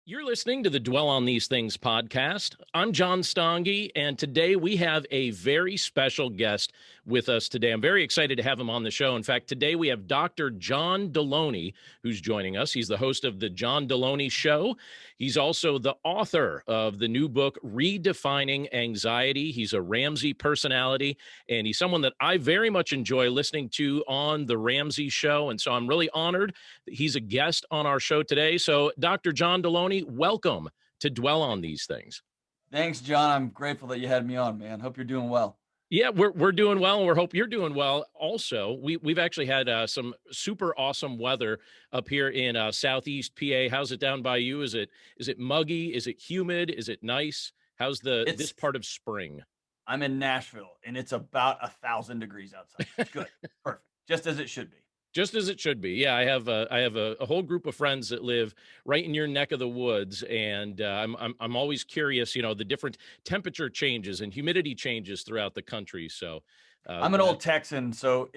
You're listening to the Dwell on These Things podcast. I'm John Stange, and today we have a very special guest with us today. I'm very excited to have him on the show. In fact, today we have Dr. John Delony, who's joining us. He's the host of the John Delony Show. He's also the author of the new book, Redefining Anxiety. He's a Ramsey personality, and he's someone that I very much enjoy listening to on the Ramsey Show. And so I'm really honored that he's a guest on our show today. So, Dr. John Delony, welcome to Dwell on These Things. Thanks, John. I'm grateful that you had me on, man. Hope you're doing well. Yeah, we're doing well, and we hope you're doing well. Also, we've actually had some super awesome weather up here in Southeast PA. How's it down by you? Is it muggy? Is it humid? Is it nice? How's this part of spring? I'm in Nashville, and it's about 1,000 degrees outside. It's good, perfect, just as it should be. Just as it should be. Yeah, I have a whole group of friends that live right in your neck of the woods, and I'm always curious, the different temperature changes and humidity changes throughout the country. So I'm an old Texan, so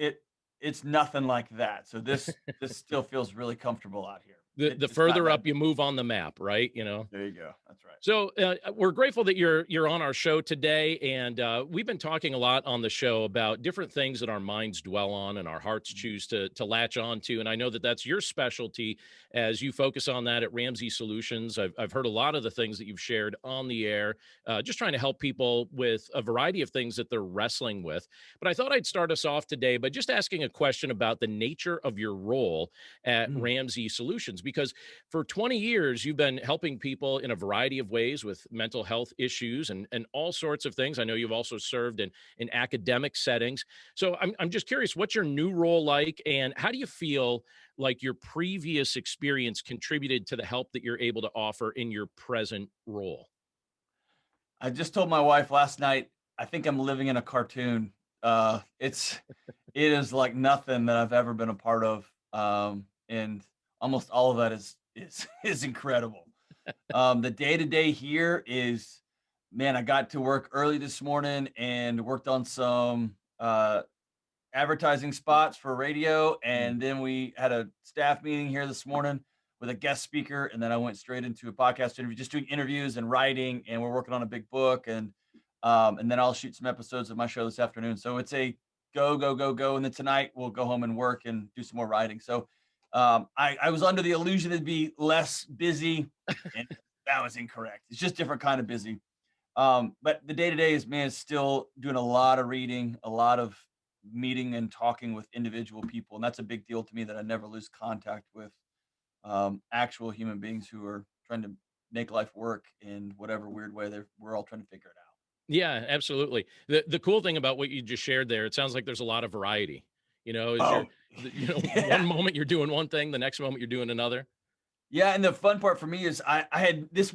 it's nothing like that. So this still feels really comfortable out here. The further up you move on the map, right? There you go. That's right. So we're grateful that you're on our show today, and we've been talking a lot on the show about different things that our minds dwell on and our hearts choose to latch on to. And I know that that's your specialty as you focus on that at Ramsey Solutions. I've heard a lot of the things that you've shared on the air, just trying to help people with a variety of things that they're wrestling with. But I thought I'd start us off today by just asking a question about the nature of your role at Ramsey Solutions, because for 20 years, you've been helping people in a variety of ways with mental health issues and all sorts of things. I know you've also served in academic settings. So I'm just curious, what's your new role like, and how do you feel like your previous experience contributed to the help that you're able to offer in your present role? I just told my wife last night, I think I'm living in a cartoon. It is like nothing that I've ever been a part of. And almost all of that is incredible. The day-to-day here is, man, I got to work early this morning and worked on some advertising spots for radio. And then we had a staff meeting here this morning with a guest speaker. And then I went straight into a podcast interview, just doing interviews and writing. And we're working on a big book. And then I'll shoot some episodes of my show this afternoon. So it's a go, go, go, go. And then tonight we'll go home and work and do some more writing. So I was under the illusion it'd be less busy, and that was incorrect. It's just different kind of busy. But the day-to-day is still doing a lot of reading, a lot of meeting and talking with individual people. And that's a big deal to me, that I never lose contact with actual human beings who are trying to make life work in whatever weird way we're all trying to figure it out. Yeah, absolutely. The cool thing about what you just shared there, it sounds like there's a lot of variety. One moment you're doing one thing, the next moment you're doing another. Yeah, and the fun part for me is I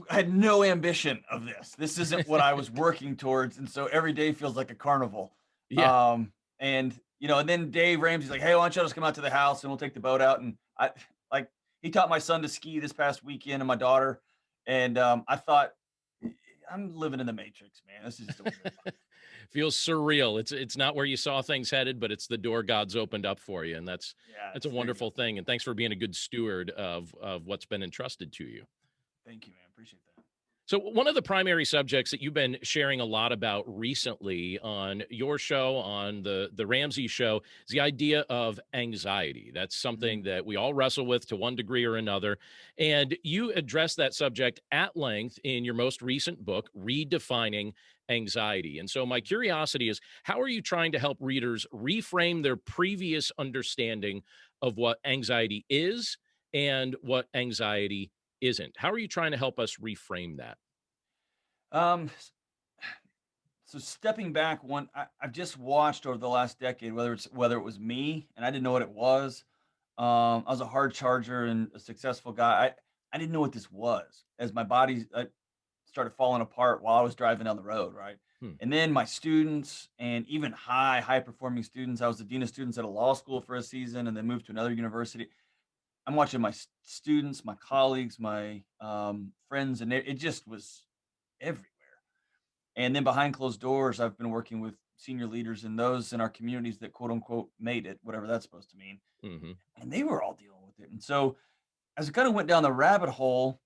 had no ambition of this. This isn't what I was working towards, and so every day feels like a carnival. Yeah. And then Dave Ramsey's like, "Hey, why don't you just come out to the house and we'll take the boat out?" And he taught my son to ski this past weekend and my daughter, and I thought, I'm living in the Matrix, man. This is just a weird life. Feels surreal. It's not where you saw things headed, but it's the door God's opened up for you, and that's a wonderful thing. And thanks for being a good steward of what's been entrusted to you. Thank you, man. Appreciate that. So one of the primary subjects that you've been sharing a lot about recently on your show, on the Ramsey Show, is the idea of anxiety. That's something that we all wrestle with to one degree or another. And you address that subject at length in your most recent book, Redefining Anxiety. And so my curiosity is, how are you trying to help readers reframe their previous understanding of what anxiety is and what anxiety isn't? How are you trying to help us reframe that? So stepping back I've just watched over the last decade, whether it was me and I didn't know what it was. I was a hard charger and a successful guy. I didn't know what this was, as my body started falling apart while I was driving down the road. Right. And then my students, and even high performing students, I was the dean of students at a law school for a season and then moved to another university. I'm watching my students, my colleagues, my friends, and it just was everywhere. And then behind closed doors, I've been working with senior leaders and those in our communities that quote unquote made it, whatever that's supposed to mean. And they were all dealing with it. And so as I kind of went down the rabbit hole,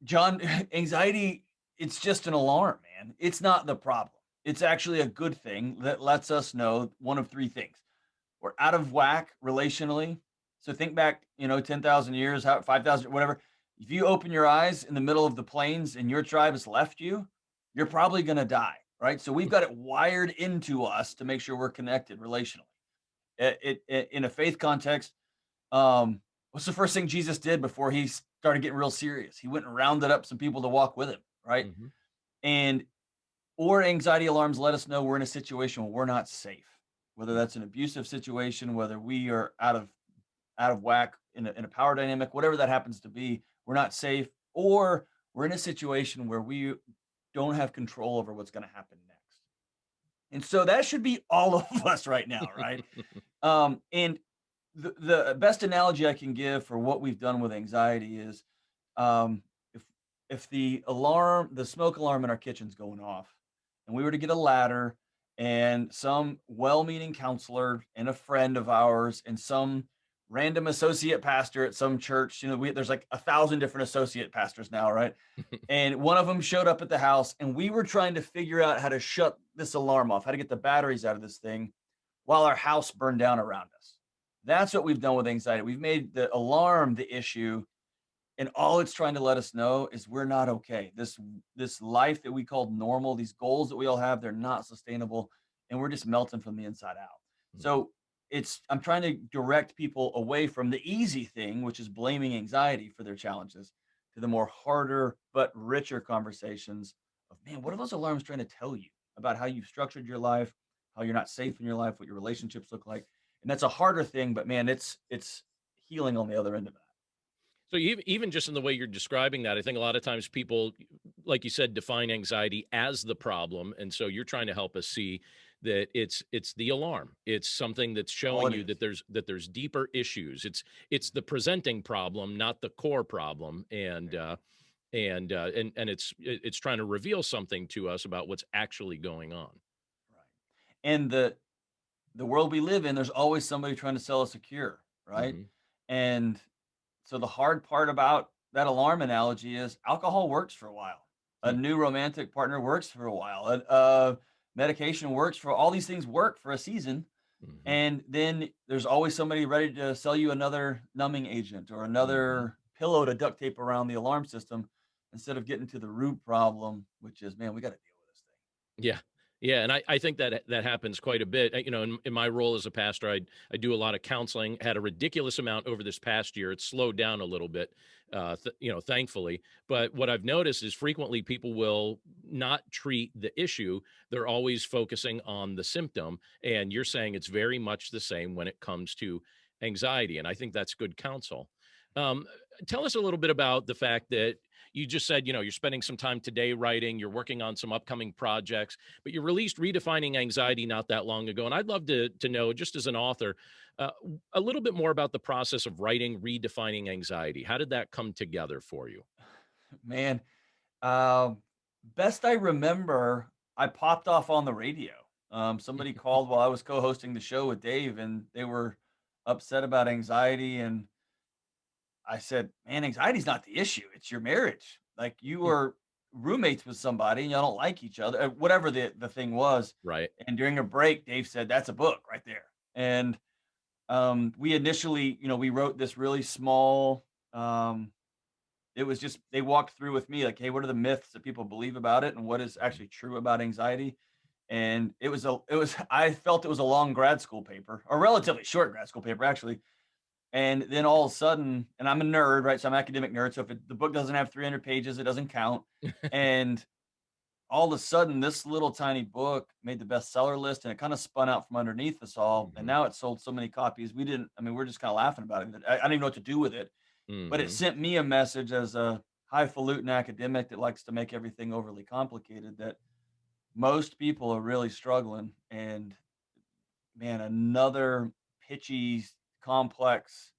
John, anxiety, it's just an alarm, man. It's not the problem. It's actually a good thing that lets us know one of three things. We're out of whack relationally. So think back, 10,000 years, 5,000, whatever. If you open your eyes in the middle of the plains and your tribe has left you, you're probably going to die, right? So we've got it wired into us to make sure we're connected relationally. In a faith context, what's the first thing Jesus did before he started getting real serious? He went and rounded up some people to walk with him, right? Hmm. And or anxiety alarms let us know we're in a situation where we're not safe, whether that's an abusive situation, whether we are out of whack in a power dynamic, whatever that happens to be, we're not safe, or we're in a situation where we don't have control over what's going to happen next. And so that should be all of us right now, right? And the best analogy I can give for what we've done with anxiety is um, if the smoke alarm in our kitchen's going off, and we were to get a ladder, and some well-meaning counselor and a friend of ours and some random associate pastor at some church, there's like 1,000 different associate pastors now, right? And one of them showed up at the house, and we were trying to figure out how to shut this alarm off, how to get the batteries out of this thing while our house burned down around us. That's what we've done with anxiety. We've made the alarm the issue, and all it's trying to let us know is we're not okay. This life that we call normal, these goals that we all have, they're not sustainable, and we're just melting from the inside out. So I'm trying to direct people away from the easy thing, which is blaming anxiety for their challenges, to the more harder but richer conversations of, man, what are those alarms trying to tell you about how you've structured your life, how you're not safe in your life, what your relationships look like? And that's a harder thing, but man, it's healing on the other end of that. So even just in the way you're describing that, I think a lot of times people, like you said, define anxiety as the problem, and so you're trying to help us see that it's the alarm. It's something that's All showing it you is. that there's deeper issues. It's the presenting problem, not the core problem, and it's trying to reveal something to us about what's actually going on. Right. And the world we live in, there's always somebody trying to sell us a cure, right? Hmm. And so the hard part about that alarm analogy is alcohol works for a while. A new romantic partner works for a while. Medication works for all these things work for a season. Hmm. And then there's always somebody ready to sell you another numbing agent or Hmm. another pillow to duct tape around the alarm system instead of getting to the root problem, which is, man, we got to deal with this thing. Yeah. Yeah, and I think that happens quite a bit. In my role as a pastor, I do a lot of counseling. Had a ridiculous amount over this past year. It's slowed down a little bit, thankfully. But what I've noticed is frequently people will not treat the issue. They're always focusing on the symptom. And you're saying it's very much the same when it comes to anxiety. And I think that's good counsel. Um, Tell us a little bit about the fact that you just said, you're spending some time today writing, you're working on some upcoming projects, but you released Redefining Anxiety not that long ago. And I'd love to know, just as an author, uh, a little bit more about the process of writing Redefining Anxiety. How did that come together for you? Man, Um, best I remember, I popped off on the radio. Somebody called while I was co-hosting the show with Dave, and they were upset about anxiety. And I said, "Man, anxiety's not the issue. It's your marriage. Like you are roommates with somebody, and y'all don't like each other, whatever the thing was." Right. And during a break, Dave said, "That's a book right there." And we initially, we wrote this really small. It was just they walked through with me like, "Hey, what are the myths that people believe about it, and what is actually true about anxiety?" And I felt it was a long grad school paper, a relatively short grad school paper, actually. And then all of a sudden, and I'm a nerd, right? So I'm an academic nerd. So if the book doesn't have 300 pages, it doesn't count. And all of a sudden, this little tiny book made the bestseller list, and it kind of spun out from underneath us all. And Hmm. now it's sold so many copies. We're just kind of laughing about it. I don't even know what to do with it, but it Hmm. sent me a message as a highfalutin academic that likes to make everything overly complicated, that most people are really struggling. And man, another pitchy, complex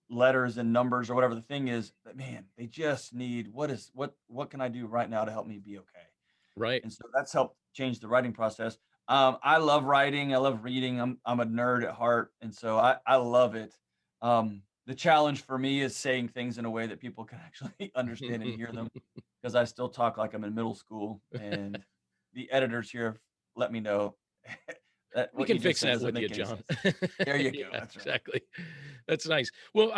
letters and numbers or whatever the thing is, that man, they just need what can I do right now to help me be okay? Right. And so that's helped change the writing process. I love writing. I love reading. I'm a nerd at heart, and so I love it. the challenge for me is saying things in a way that people can actually understand and hear them, because I still talk like I'm in middle school, and the editors here have let me know that We what can you just fix said that doesn't with you, make any John. sense. There you go. Yeah, That's right. exactly. That's nice. Well,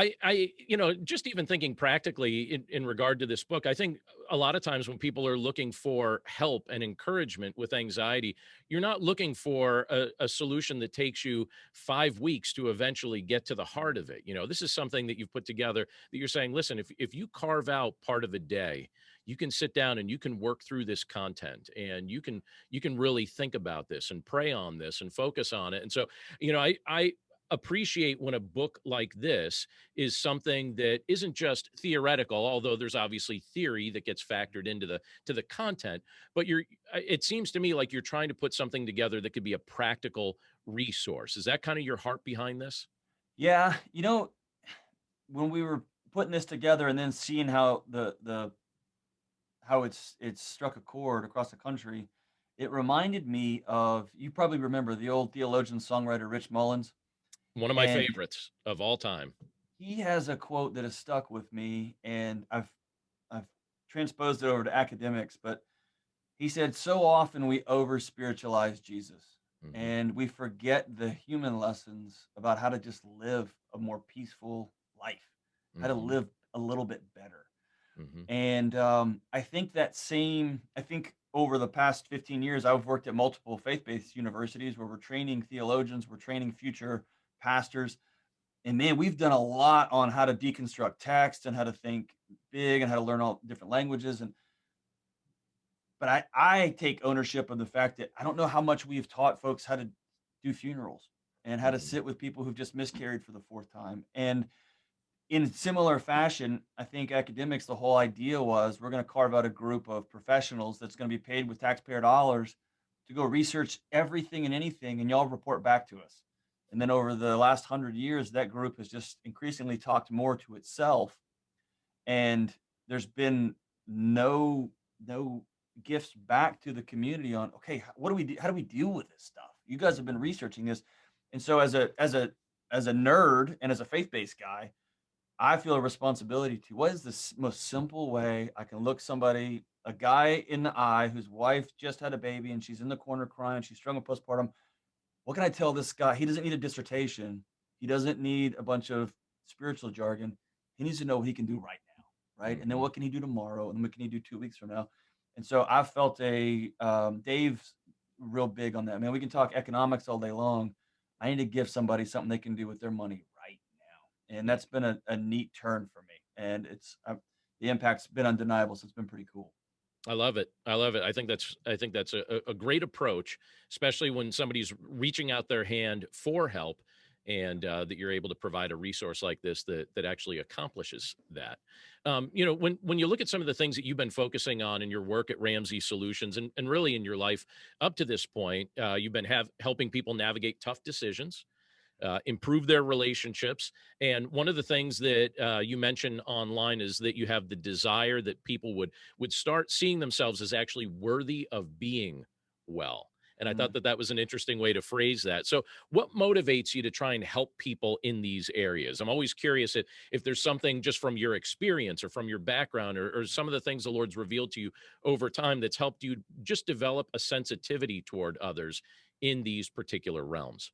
just even thinking practically in regard to this book, I think a lot of times when people are looking for help and encouragement with anxiety, you're not looking for a solution that takes you 5 weeks to eventually get to the heart of it. This is something that you've put together that you're saying, listen, if you carve out part of a day, you can sit down and you can work through this content, and you can really think about this and pray on this and focus on it. And so, I appreciate when a book like this is something that isn't just theoretical, although there's obviously theory that gets factored into the content, but it seems to me like you're trying to put something together that could be a practical resource. Is that kind of your heart behind this? Yeah, when we were putting this together and then seeing how the how it's struck a chord across the country, it reminded me of, you probably remember the old theologian songwriter Rich Mullins, One of my and favorites of all time. he has a quote that has stuck with me, and I've transposed it over to academics, but he said, "So often we over spiritualize Jesus, Hmm. and we forget the human lessons about how to just live a more peaceful life, how to Hmm. live a little bit better." Hmm. And I think over the past 15 years, I've worked at multiple faith-based universities where we're training theologians, we're training future pastors. And man, we've done a lot on how to deconstruct text and how to think big and how to learn all different languages. But I take ownership of the fact that I don't know how much we've taught folks how to do funerals and how to Hmm. sit with people who've just miscarried for the fourth time. And in similar fashion, I think academics, the whole idea was we're going to carve out a group of professionals that's going to be paid with taxpayer dollars to go research everything and anything, and y'all report back to us. And then over the last 100 years, that group has just increasingly talked more to itself, and there's been no gifts back to the community on, okay, what do we do? How do we deal with this stuff? You guys have been Hmm. researching this, and so as a nerd and as a faith based guy, I feel a responsibility to, what is the most simple way I can look somebody, a guy in the eye whose wife just had a baby and she's in the corner crying, she's struggling with postpartum. What can I tell this guy? He doesn't need a dissertation. He doesn't need a bunch of spiritual jargon. He needs to know what he can do right now, right? And then Hmm. what can he do tomorrow? And then what can he do 2 weeks from now? And so I felt Dave's real big on that. Man, we can talk economics all day long. I need to give somebody something they can do with their money right now. And that's been a neat turn for me. And the impact's been undeniable. So it's been pretty cool. I love it. I love it. I think that's a great approach, especially when somebody's reaching out their hand for help, and that you're able to provide a resource like this that actually accomplishes that. When you look at some of the things that you've been focusing on in your work at Ramsey Solutions, and really in your life up to this point, you've been helping people navigate tough decisions, improve their relationships. And one of the things that you mentioned online is that you have the desire that people would start seeing themselves as actually worthy of being well. And I thought Mm. that that was an interesting way to phrase that. So, what motivates you to try and help people in these areas? I'm always curious if there's something just from your experience or from your background, or some of the things the Lord's revealed to you over time that's helped you just develop a sensitivity toward others in these particular realms.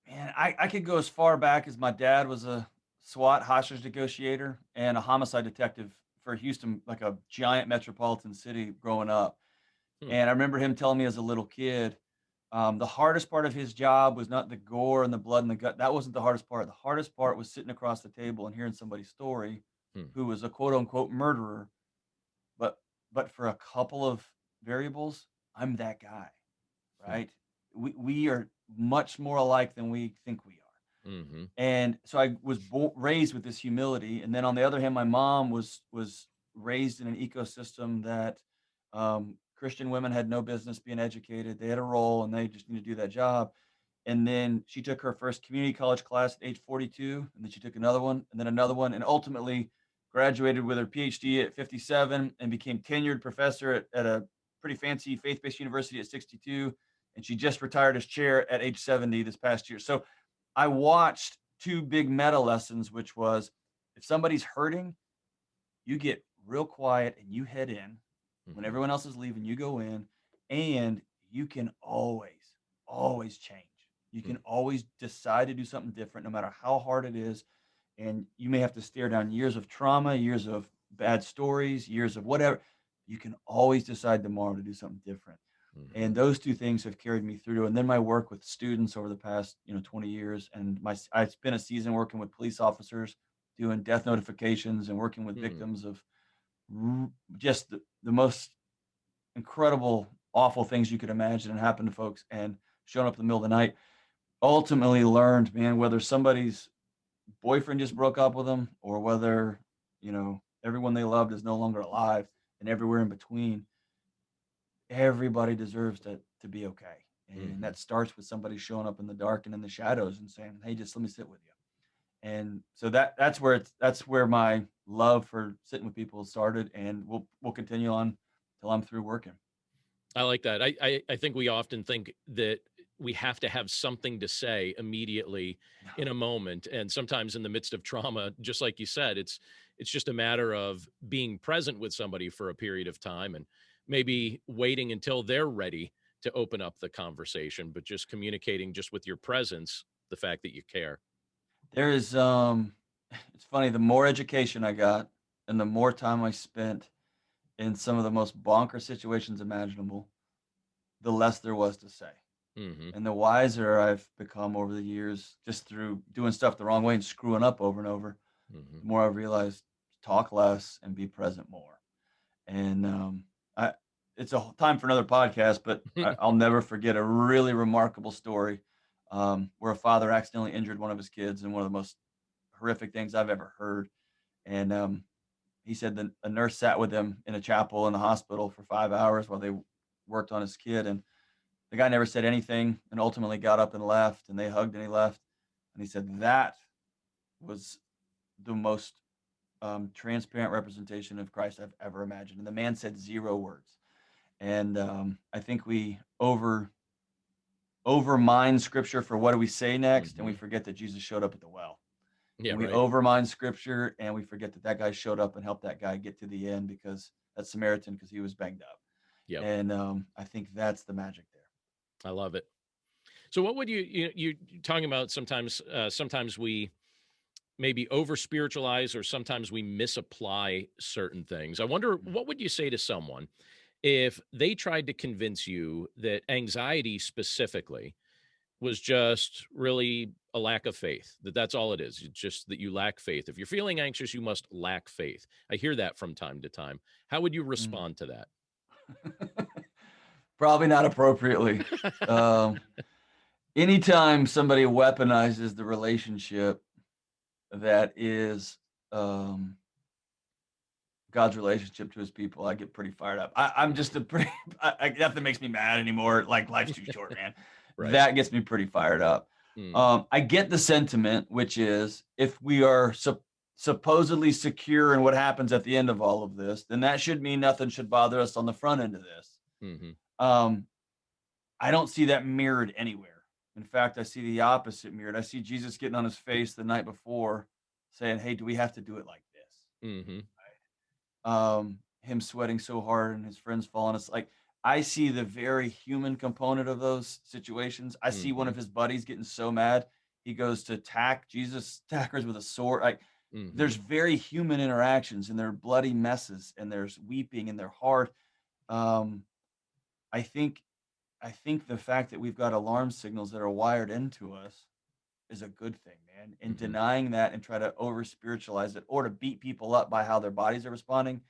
Man, I could go as far back as my dad was a SWAT hostage negotiator and a homicide detective for Houston, like a giant metropolitan city growing up. Hmm. And I remember him telling me as a little kid, the hardest part of his job was not the gore and the blood and the gut. That wasn't the hardest part. The hardest part was sitting across the table and hearing somebody's story Hmm. who was a quote unquote murderer. But for a couple of variables, I'm that guy, Hmm. right? We are much more alike than we think we are. Mhm. And so I was raised with this humility. And then on the other hand, my mom was raised in an ecosystem that Christian women had no business being educated. They had a role and they just need to do that job. And then she took her first community college class at age 42, and then she took another one, and then another one, and ultimately graduated with her PhD at 57 and became tenured professor at a pretty fancy faith-based university at 62. And she just retired as chair at age 70 this past year. So I watched two big meta lessons, which was if somebody's hurting, you get real quiet and you head in. When Mhm. everyone else is leaving, you go in, and you can always change. You can Mm. always decide to do something different, no matter how hard it is. And you may have to stare down years of trauma, years of bad stories, years of whatever. You can always decide tomorrow to do something different. Mhm. And those two things have carried me through. And then my work with students over the past 20 years, and I spent a season working with police officers doing death notifications and working with Mm. victims of just the most incredible, awful things you could imagine and happen to folks, and showing up in the middle of the night. Ultimately learned, man, whether somebody's boyfriend just broke up with them or whether, everyone they loved is no longer alive, and everywhere in between, everybody deserves to be okay. And Mhm. that starts with somebody showing up in the dark and in the shadows and saying, "Hey, just let me sit with you." And so that's where my love for sitting with people started, and we'll continue on till I'm through working. I like that. I think we often think that we have to have something to say immediately in a moment, and sometimes in the midst of trauma, just like you said, it's just a matter of being present with somebody for a period of time and maybe waiting until they're ready to open up the conversation, but just communicating just with your presence, the fact that you care. There is it's funny, the more education I got and the more time I spent in some of the most bonker situations imaginable, the less there was to say. Mhm. And the wiser I've become over the years, just through doing stuff the wrong way and screwing up over and over, Mhm. the more I've realized talk less and be present more. And I, it's a time for another podcast, but I'll never forget a really remarkable story where a father accidentally injured one of his kids, and one of the most horrific things I've ever heard. And he said that a nurse sat with him in a chapel in the hospital for 5 hours while they worked on his kid. And the guy never said anything and ultimately got up and left, and they hugged and he left. And he said that was the most transparent representation of Christ I've ever imagined. And the man said zero words. And I think we overmine scripture for what do we say next, and we Mhm. forget that Jesus showed up at the well. Yeah, And we right. overmine scripture, and we forget that that guy showed up and helped that guy get to the end, because that Samaritan, because he was banged up. Yep. And I think that's the magic there. I love it. So what would you talking about sometimes we maybe over spiritualize or sometimes we misapply certain things. I wonder what would you say to someone if they tried to convince you that anxiety specifically was just really a lack of faith, that that's all it is. It's just that you lack faith. If you're feeling anxious, you must lack faith. I hear that from time to time. How would you Mm. respond to that? Probably not appropriately. Um, Anytime somebody weaponizes the relationship that is um, God's relationship to his people, I get pretty fired up. I'm just a pretty, nothing makes me mad anymore. Like, life's too short, man. Right. That gets me pretty fired up. Mm, I get the sentiment, which is if we are supposedly secure in what happens at the end of all of this, then that should mean nothing should bother us on the front end of this. hmm Um, I don't see that mirrored anywhere. In fact, I see the opposite mirrored. I see Jesus getting on his face the night before saying, "Hey, do we have to do it like this?" hmm Him sweating so hard and his friends falling. It's like I see the very human component of those situations. I see one hmm of his buddies getting so mad he goes to attack Jesus, attackers with a sword. Like, hmm there's very human interactions, and they're bloody messes, and there's weeping, and they're hard. Um, I think I think the fact that we've got alarm signals that are wired into us is a good thing, man. And hmm denying that and try to over spiritualize it or to beat people up by how their bodies are responding,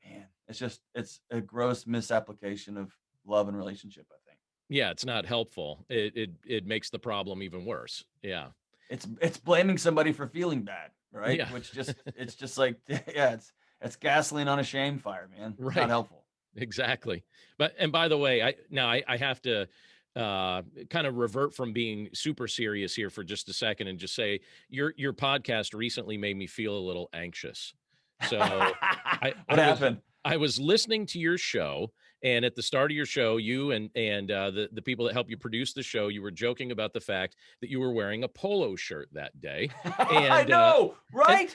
man, it's a gross misapplication of love and relationship, I think. Yeah, it's not helpful. It makes the problem even worse. Yeah. It's blaming somebody for feeling bad, right? Yeah. Which just it's just like yeah, it's gasoline on a shame fire, man. It's not Right. helpful. Exactly. But and by the way, I have to kind of revert from being super serious here for just a second and just say your podcast recently made me feel a little anxious. So I What I was happened? I was listening to your show And at the start of your show, you and the people that help you produce the show, you were joking about the fact that you were wearing a polo shirt that day, I and know, and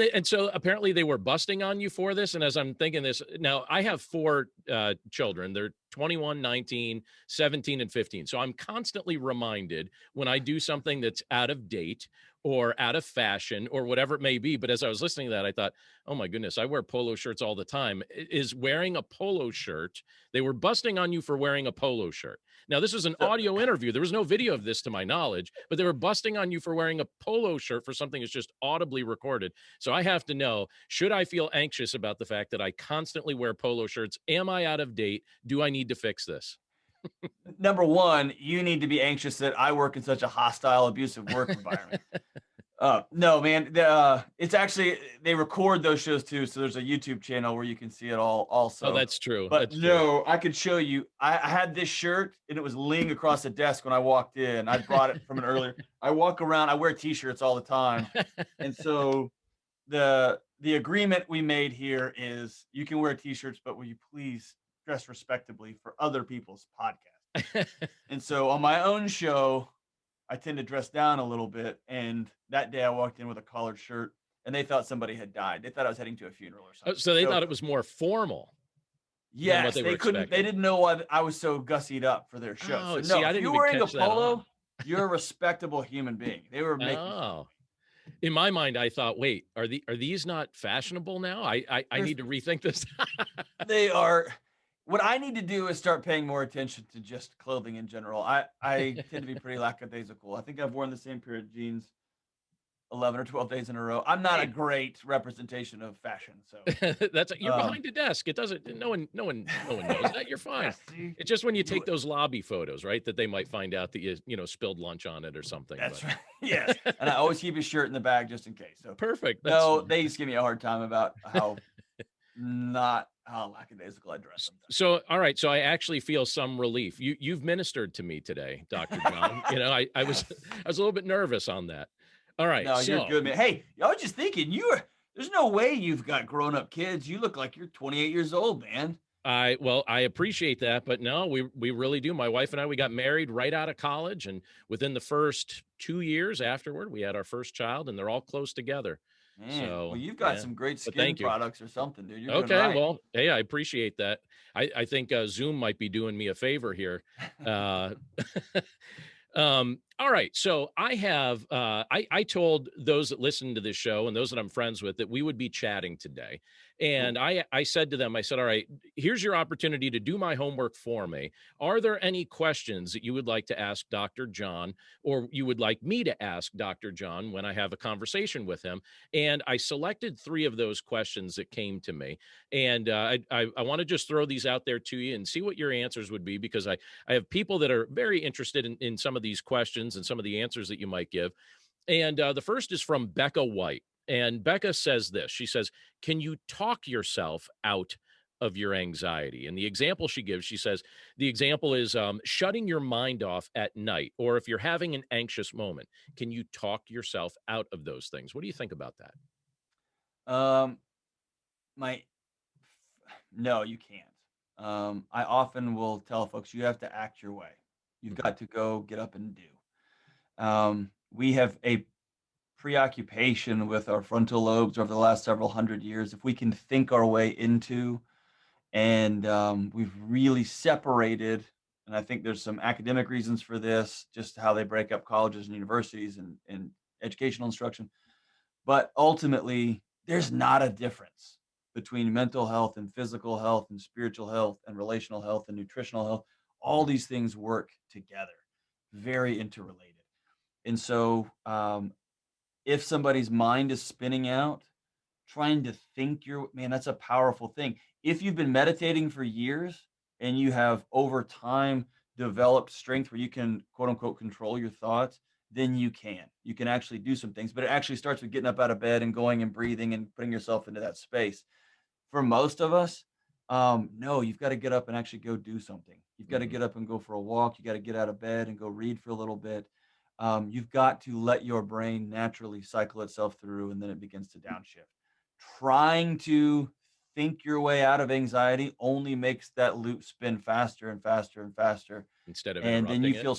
right? and so apparently they were busting on you for this. And as I'm thinking this now, I have four children. They're 21, 19, 17, and 15. So I'm constantly reminded when I do something that's out of date or out of fashion or whatever it may be. But as I was listening to that, I thought, oh my goodness, I wear polo shirts all the time. Is wearing a polo shirt, they were busting on you for wearing a polo shirt. Now, this was an So, audio interview. There was no video of this to my knowledge, but they were busting on you for wearing a polo shirt for something that's just audibly recorded. So I have to know, should I feel anxious about the fact that I constantly wear polo shirts? Am I out of date? Do I need to fix this? number one, you need to be anxious that I work in such a hostile, abusive work environment. No, man. It's actually they record those shows too, so there's a YouTube channel where you can see it all. Oh, Also, that's true. but That's true. no, I could show you. I had this shirt and it was laying across the desk when I walked in. I brought it from an earlier. I walk around. I wear t-shirts all the time, and so the agreement we made here is you can wear t-shirts, but will you please dress respectably for other people's podcasts? And so on my own show, I tend to dress down a little bit. And that day I walked in with a collared shirt and they thought somebody had died. They thought I was heading to a funeral or Oh, something. so they So thought it was more formal than what yes, they were they expecting. didn't know why I was so gussied up for their show. Oh, So see, no, I if didn't you're even wearing a catch that on. polo, you're a respectable human being. They were making fun of Oh, in my mind, I thought, wait, are these not fashionable now? I me. need to rethink this. They are. What I need to do is start paying more attention to just clothing in general. I tend to be pretty lackadaisical. I think I've worn the same pair of jeans 11 or 12 days in a row. I'm not a Hey, great representation of fashion, so that's you're um behind a desk. It doesn't. No one knows that. You're fine. see, It's just when you you take those lobby photos, right, that they might find out that you spilled lunch on it or something. that's right. Yes, But and I always keep a shirt in the bag just in case. So perfect. That's no, they used to give me a hard time about how lackadaisical I dress sometimes. so. All right. So I actually feel some relief. You've ministered to me today, Dr. John. I was Yes. I was a little bit nervous on that. All right. No, you're So good, man. Hey, I was just thinking, there's no way you've got grown up kids. You look like you're 28 years old, man. I appreciate that, but no, we really do. My wife and I, we got married right out of college, and within the first 2 years afterward, we had our first child, and they're all close together. Man, well, So you've got yeah, some great but skin thank you. products or something, dude. You're doing Okay, right. well, hey, I appreciate that. I think Zoom might be doing me a favor here. Uh, all right. So I have I told those that listen to this show and those that I'm friends with that we would be chatting today. Cool. And I said to them, I said, all right, here's your opportunity to do my homework for me. Are there any questions that you would like to ask Dr. John or you would like me to ask Dr. John when I have a conversation with him? And I selected three of those questions that came to me. And I want to just throw these out there to you and see what your answers would be because I have people that are very interested in some of these questions and some of the answers that you might give. And the first is from Becca White. And Becca says this. She says, can you talk yourself out of your anxiety? And the example she gives, she says, the example is shutting your mind off at night, or if you're having an anxious moment, can you talk yourself out of those things? What do you think about that? Um, my no, you can't. I often will tell folks you have to act your way. You've Mhm. got to go get up and do. We have a preoccupation with our frontal lobes over the last several hundred years. If we can think our way into, and we've really separated, and I think there's some academic reasons for this, just how they break up colleges and universities and educational instruction. But ultimately, there's not a difference between mental health and physical health and spiritual health and relational health and nutritional health. All these things work together, very interrelated. And so, if somebody's mind is spinning out, trying to think your man, that's a powerful thing. If you've been meditating for years and you have over time developed strength where you can quote unquote control your thoughts, then you can. You can actually do some things, but it actually starts with getting up out of bed and going and breathing and putting yourself into that space. For most of us, no, you've got to get up and actually go do something. You've got to Mhm. get up and go for a walk. You got to get out of bed and go read for a little bit. You've got to let your brain naturally cycle itself through and then it begins to downshift. Trying to think your way out of anxiety only makes that loop spin faster and faster and faster. Instead of And then you interrupting it. feel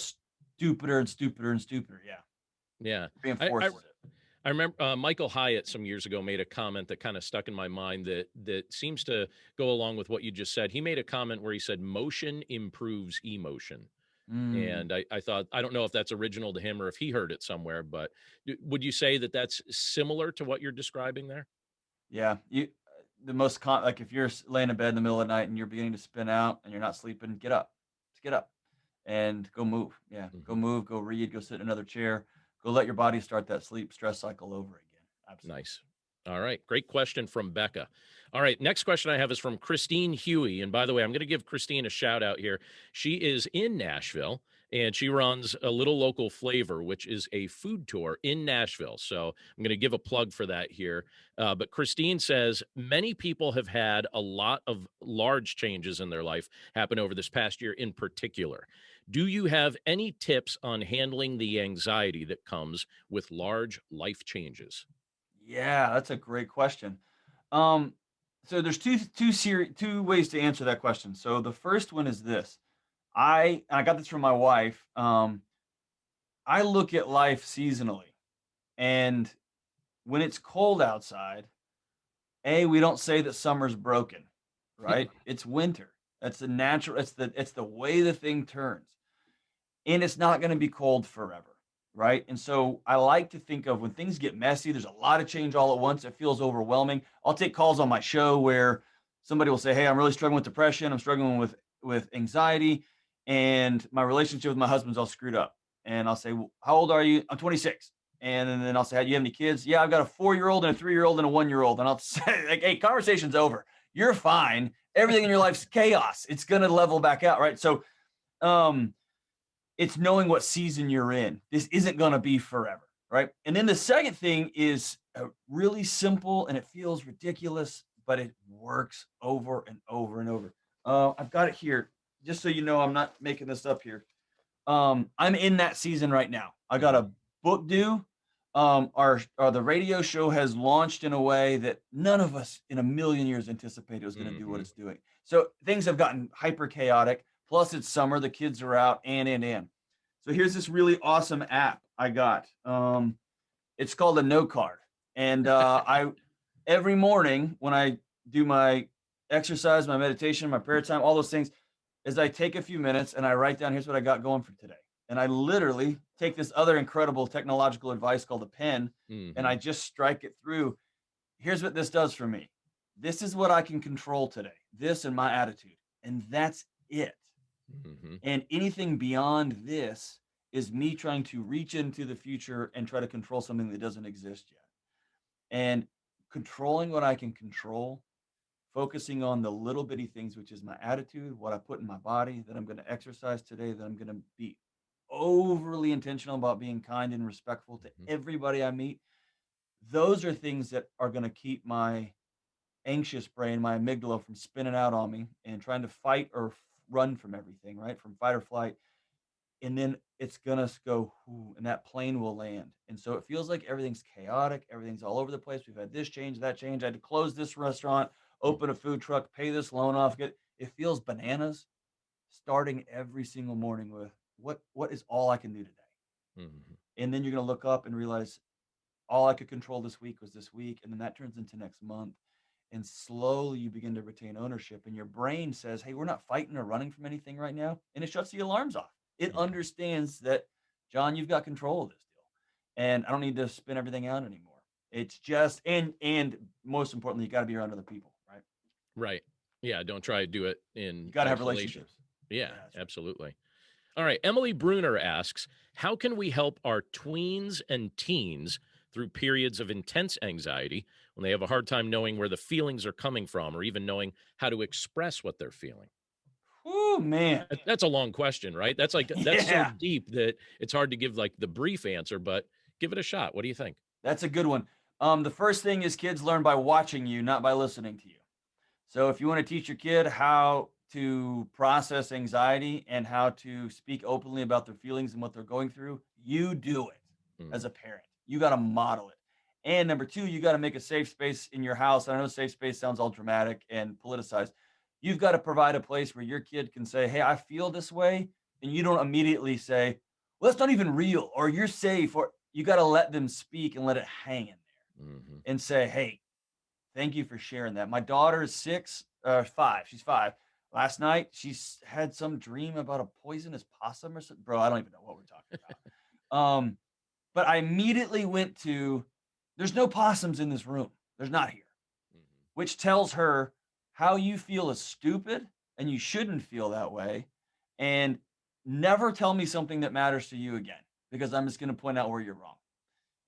stupider and stupider and stupider. Yeah. Yeah. I Reinforces it. I remember Michael Hyatt some years ago made a comment that kind of stuck in my mind that seems to go along with what you just said. He made a comment where he said, "Motion improves emotion." Mm. And I thought, I don't know if that's original to him or if he heard it somewhere, but would you say that that's similar to what you're describing there? Yeah. The most like if you're laying in bed in the middle of the night and you're beginning to spin out and you're not sleeping, get up. Just get up and go move. Yeah. Go Mhm. move, go read, go sit in another chair, go let your body start that sleep stress cycle over again. Absolutely. Nice. All right. Great question from Becca. All right. Next question I have is from Christine Huey. And by the way, I'm going to give Christine a shout out here. She is in Nashville and she runs a Little Local Flavor, which is a food tour in Nashville. So I'm going to give a plug for that here. But Christine says many people have had a lot of large changes in their life happen over this past year in particular. Do you have any tips on handling the anxiety that comes with large life changes? Yeah, that's a great question. Um, so there's two ways to answer that question. So the first one is this. I got this from my wife. I look at life seasonally, and when it's cold outside, we don't say that summer's broken, right? It's winter. That's the natural. It's the way the thing turns, and it's not going to be cold forever, right? And so I like to think of when things get messy. There's a lot of change all at once. It feels overwhelming. I'll take calls on my show where somebody will say, "Hey, I'm really struggling with depression. I'm struggling with anxiety, and my relationship with my husband's all screwed up." And I'll say, well, "How old are you?" "I'm 26." And then I'll say, "Do you have any kids?" "Yeah, I've got a 4-year-old and a 3-year-old and a 1-year-old." And I'll say, like, "Hey, conversation's over. You're fine. Everything in your life's chaos. It's gonna level back out, right?" So, um, it's knowing what season you're in. This isn't gonna be forever, right? And then the second thing is really simple, and it feels ridiculous, but it works over and over and over. I've got it here, just so you know, I'm not making this up here. I'm in that season right now. I got Mhm. a book due. Our the radio show has launched in a way that none of us in a million years anticipated it was going to do what Mhm. it's doing. So things have gotten hyper chaotic. Plus, it's summer; the kids are out, and. So here's this really awesome app I got. It's called a Note Card, and I every morning when I do my exercise, my meditation, my prayer time, all those things, is I take a few minutes and I write down, here's what I got going for today. And I literally take this other incredible technological advice called a pen and I Mhm. just strike it through. Here's what this does for me. This is what I can control today. This and my attitude. And that's it. Mhm. And anything beyond this is me trying to reach into the future and try to control something that doesn't exist yet. And controlling what I can control, focusing on the little bitty things, which is my attitude, what I put in my body, that I'm going to exercise today, that I'm going to be overly intentional about being kind and respectful to Mhm. everybody I meet. Those are things that are going to keep my anxious brain, my amygdala from spinning out on me and trying to fight or run from everything, right? From fight or flight. And then it's going to go, "Whoo," and that plane will land. And so it feels like everything's chaotic. Everything's all over the place. We've had this change, that change. I had to close this restaurant, open a food truck, pay this loan off. It feels bananas starting every single morning with what is all I can do today. Mhm. And then you're going to look up and realize all I could control this week was this week. And then that turns into next month. And slowly you begin to retain ownership. And your brain says, "Hey, we're not fighting or running from anything right now." And it shuts the alarms off. It Mhm. understands that, John, you've got control of this deal. And I don't need to spin everything out anymore. It's just, and most importantly, you got to be around other people, right? Right. Yeah, don't try to do it You in got to have isolation. relationships. Yeah, Yeah, that's right. absolutely. All right, Emily Bruner asks, "How can we help our tweens and teens through periods of intense anxiety when they have a hard time knowing where the feelings are coming from or even knowing how to express what they're feeling?" Oh, man. That's a long question, right? That's so Yeah, deep that it's hard to give like the brief answer, but give it a shot. What do you think? that's a good one. The first thing is kids learn by watching you, not by listening to you. So if you want to teach your kid how to process anxiety and how to speak openly about their feelings and what they're going through, you do it as Mhm. a parent. You got to model it. And number two, you got to make a safe space in your house. I know safe space sounds all dramatic and politicized. You've got to provide a place where your kid can say, hey, I feel this way. And you don't immediately say, well, that's not even real, or you're safe, or you got to let them speak and let it hang in there and say, hey, thank you for sharing that. My daughter is 5. She's 5. Last night, she's had some dream about a poisonous possum or something. Bro, I don't even know what we're talking about. But I immediately went to, there's no possums in this room. There's not here, which tells her how you feel is stupid and you shouldn't feel that way. And never tell me something that matters to you again, because I'm just going to point out where you're wrong.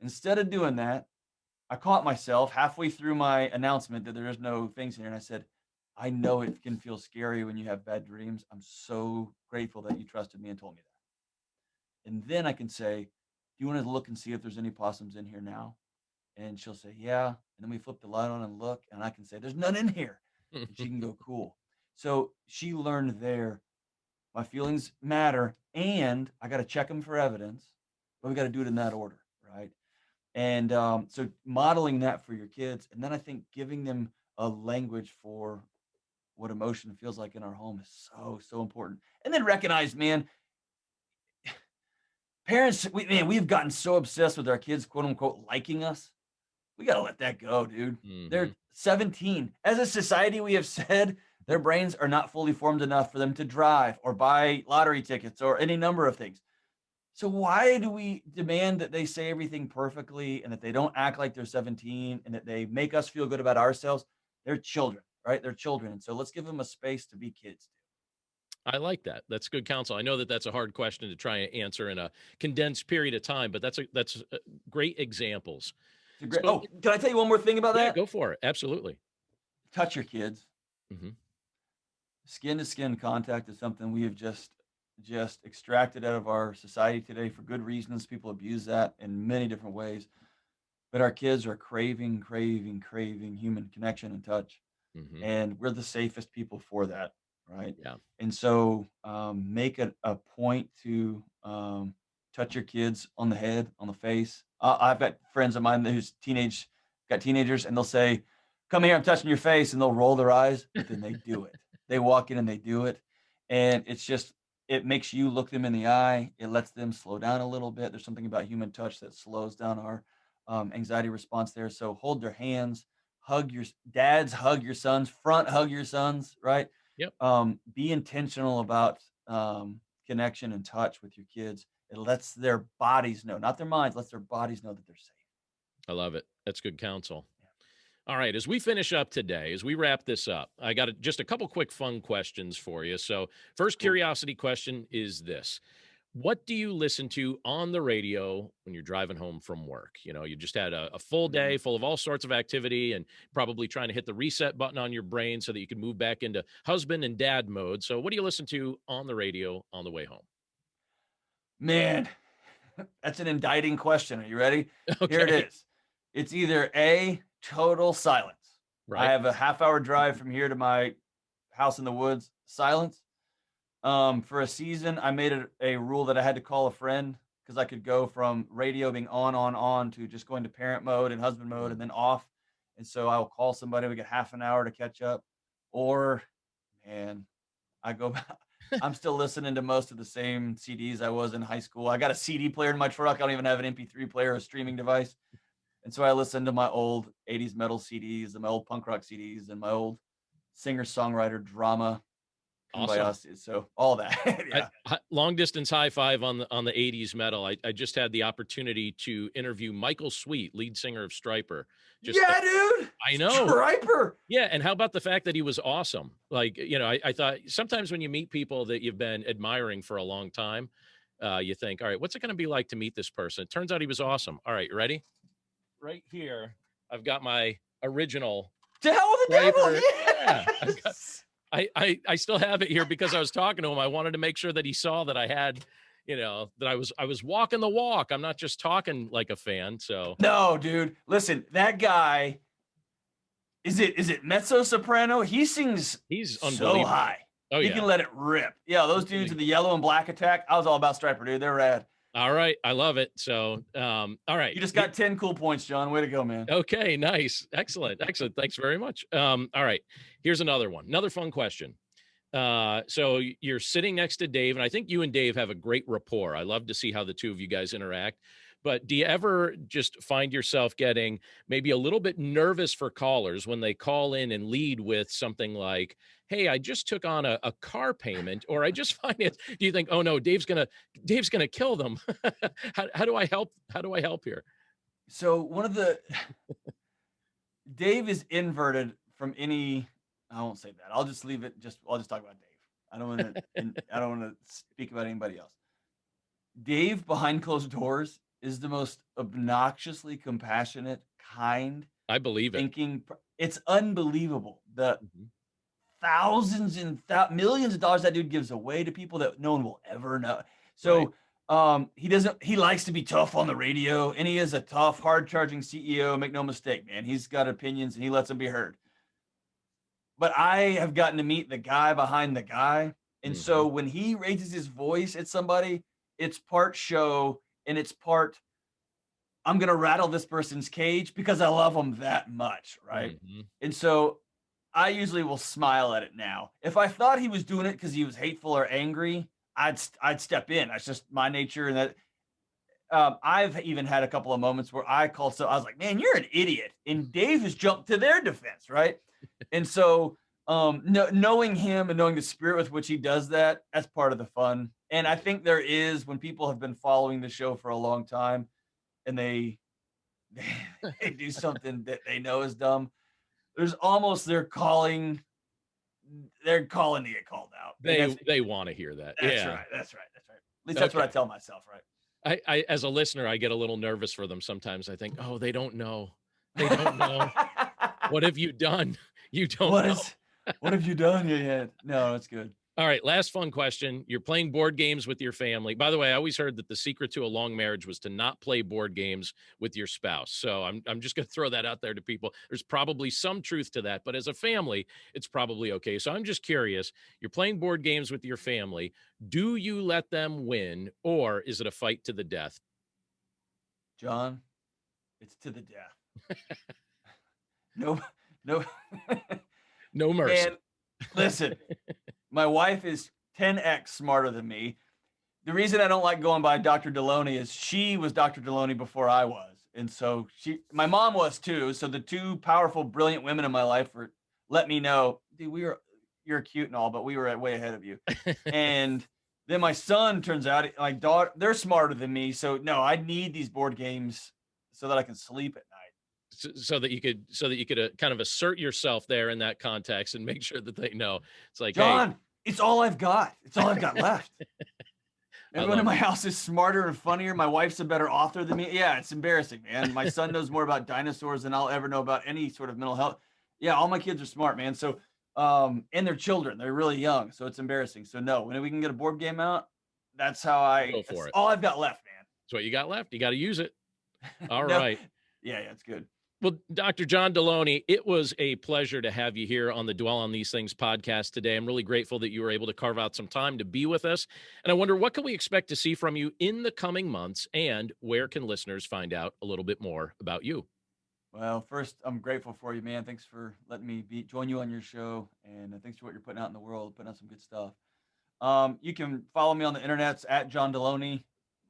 Instead of doing that, I caught myself halfway through my announcement that there is no things in here. And I said, I know it can feel scary when you have bad dreams. I'm so grateful that you trusted me and told me that. And then I can say, do you want to look and see if there's any possums in here now? And she'll say, yeah. And then we flip the light on and look, and I can say, there's none in here. And she can go, cool. So she learned there, my feelings matter, and I got to check them for evidence, but we got to do it in that order, right? And so modeling that for your kids, and then I think giving them a language for what emotion feels like in our home is so important. And then recognize, man, parents, we've gotten so obsessed with our kids, quote unquote, liking us. We got to let that go, dude. They're 17. As a society, we have said their brains are not fully formed enough for them to drive or buy lottery tickets or any number of things. So why do we demand that they say everything perfectly and that they don't act like they're 17 and that they make us feel good about ourselves? They're children, right? They're children. And so let's give them a space to be kids. I like that. That's good counsel. I know that that's a hard question to try and answer in a condensed period of time, but that's great examples. So, can I tell you one more thing about that? Yeah, go for it. Absolutely. Touch your kids. Skin to skin contact is something we have just extracted out of our society today for good reasons. People abuse that in many different ways, but our kids are craving human connection and touch. And we're the safest people for that. Right. Yeah. And so make it a point to touch your kids on the head, on the face. I've got friends of mine who's got teenagers, and they'll say, come here, I'm touching your face. And they'll roll their eyes, but then they do it. They walk in and they do it. And it's just, it makes you look them in the eye. It lets them slow down a little bit. There's something about human touch that slows down our anxiety response there. So hold their hands, hug your dads, hug your sons, front hug your sons, right? Yep. Be intentional about connection and touch with your kids. It lets their bodies know, not their minds, lets their bodies know that they're safe. I love it. That's good counsel. All right, as we finish up today, as we wrap this up, I got just a couple quick fun questions for you. So first curiosity question is this. What do you listen to on the radio when you're driving home from work? You know, you just had a full day full of all sorts of activity and probably trying to hit the reset button on your brain so that you can move back into husband and dad mode. So what do you listen to on the radio on the way home? Man, that's an indicting question. Are you ready? Okay. Here it is. It's either A, total silence. Right. I have a half-hour drive from here to my house in the woods. Silence. For a season, I made it a rule that I had to call a friend because I could go from radio being on to just going to parent mode and husband mode and then off. And so I will call somebody. We get half an hour to catch up. Or, man, I'm still listening to most of the same CDs I was in high school. I got a CD player in my truck. I don't even have an MP3 player or a streaming device. And so I listen to my old 80s metal CDs and my old punk rock CDs and my old singer-songwriter drama. Awesome. So all that. Yeah. Long distance high five on the 80s metal. I just had the opportunity to interview Michael Sweet, lead singer of Stryper. Dude. I know. Stryper. Yeah. And how about the fact that he was awesome? Like, you know, I thought sometimes when you meet people that you've been admiring for a long time, you think, all right, what's it going to be like to meet this person? It turns out he was awesome. All right, you ready? Right here, I've got my original. To hell with the devil. Yes. I still have it here because I was talking to him. I wanted to make sure that he saw that I had, you know, that I was walking the walk. I'm not just talking like a fan. So no, dude, listen, that guy, is it mezzo soprano? He sings he's so high. Oh, he can let it rip. Yeah, those dudes in the yellow and black attack. I was all about Stryper, dude. They're rad. All right. I love it. So, all right. You just got 10 cool points, John. Way to go, man. Okay, nice. Excellent. Excellent. Thanks very much. All right. Here's another one. Another fun question. So you're sitting next to Dave, and I think you and Dave have a great rapport. I love to see how the two of you guys interact. But do you ever just find yourself getting maybe a little bit nervous for callers when they call in and lead with something like, "Hey, I just took on a car payment," or "I just find it." Do you think, "Oh no, Dave's gonna kill them"? How do I help? How do I help here? So one of the Dave is inverted from any. I won't say that. I'll just leave it. I'll just talk about Dave. I don't want to. I don't want to speak about anybody else. Dave behind closed doors is the most obnoxiously compassionate, kind, I believe it. thinking. It's unbelievable. The Mhm. thousands and millions of dollars that dude gives away to people that no one will ever know. Right. So he likes to be tough on the radio, and he is a tough, hard charging CEO. Make no mistake, man. He's got opinions and he lets them be heard. But I have gotten to meet the guy behind the guy. And so Mhm. when he raises his voice at somebody, it's part show and it's part, I'm going to rattle this person's cage because I love them that much. Right. Mhm. And so I usually will smile at it now. If I thought he was doing it because he was hateful or angry, I'd step in. That's just my nature. And that I've even had a couple of moments where I called, so I was like, "Man, you're an idiot," and Dave has jumped to their defense, right? And so, knowing him and knowing the spirit with which he does that, that's part of the fun. And I think there is when people have been following the show for a long time and they, they do something that they know is dumb. There's almost they're calling to get called out, and They want to hear that. that's Yeah. right, that's right, that's right. At least that's what I Okay. tell myself, I as a listener, I get a little nervous for them sometimes. I think, "Oh, they don't know. They don't know. right? What have you done? You don't What know." is what have you done here yet? No, that's good. All right, last fun question. You're playing board games with your family. By the way, I always heard that the secret to a long marriage was to not play board games with your spouse. So I'm just going to throw that out there to people. There's probably some truth to that, but as a family, it's probably okay. So I'm just curious. You're playing board games with your family. Do you let them win, or is it a fight to the death? John, it's to the death. No, no. No mercy. Man, listen, my wife is 10x smarter than me. The reason I don't like going by Dr. Delony is she was Dr. Delony before I was. And so my mom was too. So the two powerful, brilliant women in my life let me know, dude, you're cute and all, but we were way ahead of you. And then my son turns out, my daughter, they're smarter than me. So no, I need these board games so that I can sleep at night. So that you could kind of assert yourself there in that context and make sure that they know. It's like, hey, John, it's all I've got. It's all I've got left. I Everyone in love my it. house is smarter and funnier. My wife's a better author than me. Yeah, it's embarrassing, man. My son knows more about dinosaurs than I'll ever know about any sort of mental health. Yeah, all my kids are smart, man. So, and they're children. They're really young. So it's embarrassing. So no, when we can get a board game out, Go that's for it. all I've got left, That's what you got left. You got to use it. man. All No, right. yeah, it's good. Well, Dr. John Delony, it was a pleasure to have you here on the Dwell on These Things podcast today. I'm really grateful that you were able to carve out some time to be with us. And I wonder, what can we expect to see from you in the coming months, and where can listeners find out a little bit more about you? Well, first, I'm grateful for you, man. Thanks for letting me join you on your show, and thanks for what you're putting out in the world, putting out some good stuff. You can follow me on the internets at John Delony.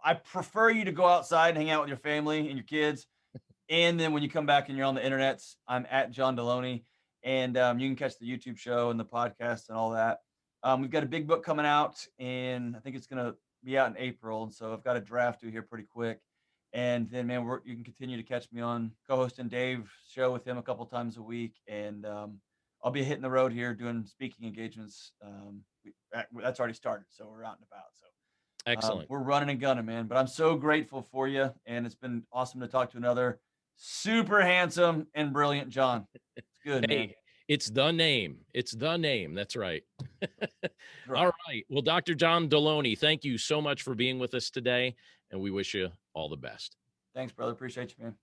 I prefer you to go outside and hang out with your family and your kids. And then when you come back and you're on the internets, I'm at John Delony. And you can catch the YouTube show and the podcast and all that. We've got a big book coming out, and I think it's going to be out in April. And so I've got a draft due here pretty quick. And then, man, you can continue to catch me on co-hosting Dave's show with him a couple times a week. And I'll be hitting the road here doing speaking engagements. That's already started, so we're out and about. So Excellent. we're running and gunning, man. But I'm so grateful for you, and it's been awesome to talk to another super handsome and brilliant John. It's good, man. Hey, it's the name. It's the name. That's right. All Right. right. Well, Dr. John Delony, thank you so much for being with us today, and we wish you all the best. Thanks, brother. Appreciate you, man.